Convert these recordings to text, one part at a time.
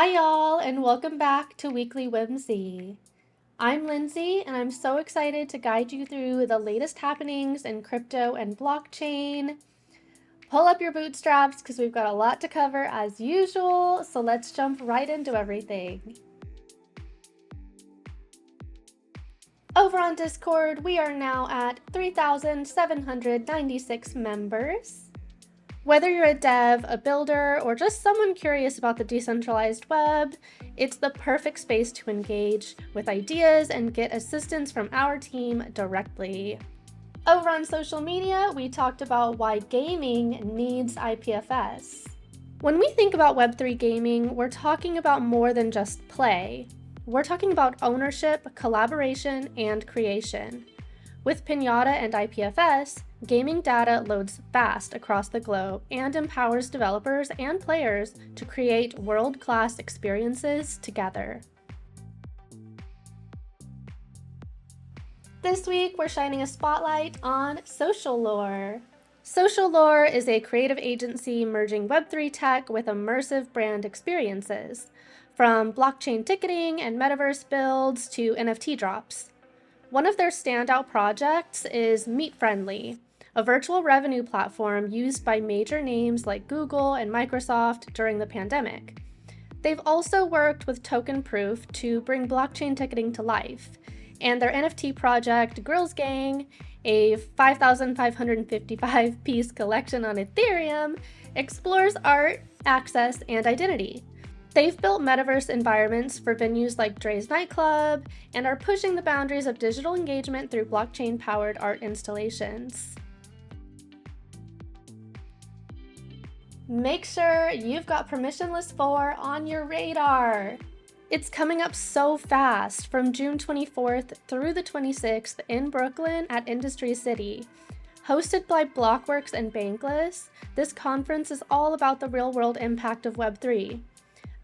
Hi, y'all, and welcome back to Weekly Whimsy. I'm Lindsey, and I'm so excited to guide you through the latest happenings in crypto and blockchain. Pull up your bootstraps because we've got a lot to cover as usual, so let's jump right into everything. Over on Discord, we are now at 3,796 members. Whether you're a dev, a builder, or just someone curious about the decentralized web, it's the perfect space to engage with ideas and get assistance from our team directly. Over on social media, we talked about why gaming needs IPFS. When we think about Web3 gaming, we're talking about more than just play. We're talking about ownership, collaboration, and creation. With Pinata and IPFS, gaming data loads fast across the globe and empowers developers and players to create world-class experiences together. This week, we're shining a spotlight on Social Lore. Social Lore is a creative agency merging Web3 tech with immersive brand experiences, from blockchain ticketing and metaverse builds to NFT drops. One of their standout projects is Meet Friendly, a virtual revenue platform used by major names like Google and Microsoft during the pandemic. They've also worked with Token Proof to bring blockchain ticketing to life, and their NFT project, Girls Gang, a 5,555-piece collection on Ethereum, explores art, access, and identity. They've built metaverse environments for venues like Dre's Nightclub and are pushing the boundaries of digital engagement through blockchain-powered art installations. Make sure you've got Permissionless 4 on your radar. It's coming up so fast, from June 24th through the 26th in Brooklyn at Industry City. Hosted by Blockworks and Bankless, this conference is all about the real-world impact of Web3.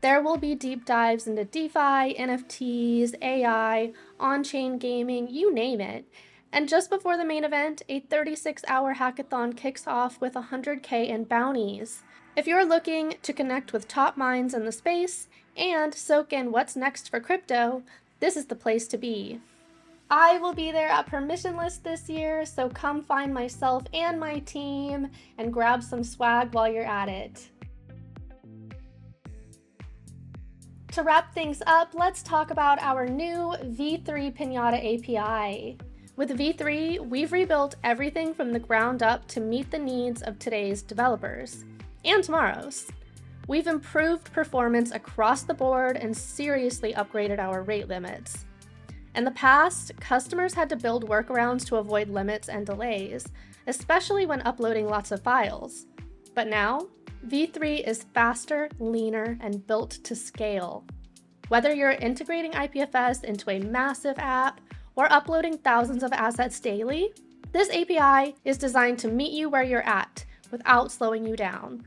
There will be deep dives into DeFi, NFTs, AI, on-chain gaming, you name it. And just before the main event, a 36-hour hackathon kicks off with $100K in bounties. If you're looking to connect with top minds in the space and soak in what's next for crypto, this is the place to be. I will be there at Permissionless this year, so come find myself and my team and grab some swag while you're at it. To wrap things up, let's talk about our new V3 Pinata API. With V3, we've rebuilt everything from the ground up to meet the needs of today's developers and tomorrow's. We've improved performance across the board and seriously upgraded our rate limits. In the past, customers had to build workarounds to avoid limits and delays, especially when uploading lots of files. But now, V3 is faster, leaner, and built to scale. Whether you're integrating IPFS into a massive app or uploading thousands of assets daily, this API is designed to meet you where you're at without slowing you down.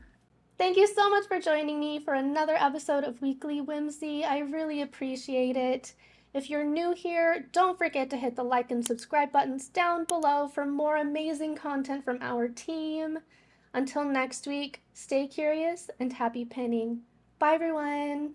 Thank you so much for joining me for another episode of Weekly Whimsy. I really appreciate it. If you're new here, don't forget to hit the like and subscribe buttons down below for more amazing content from our team. Until next week, stay curious and happy pinning. Bye, everyone.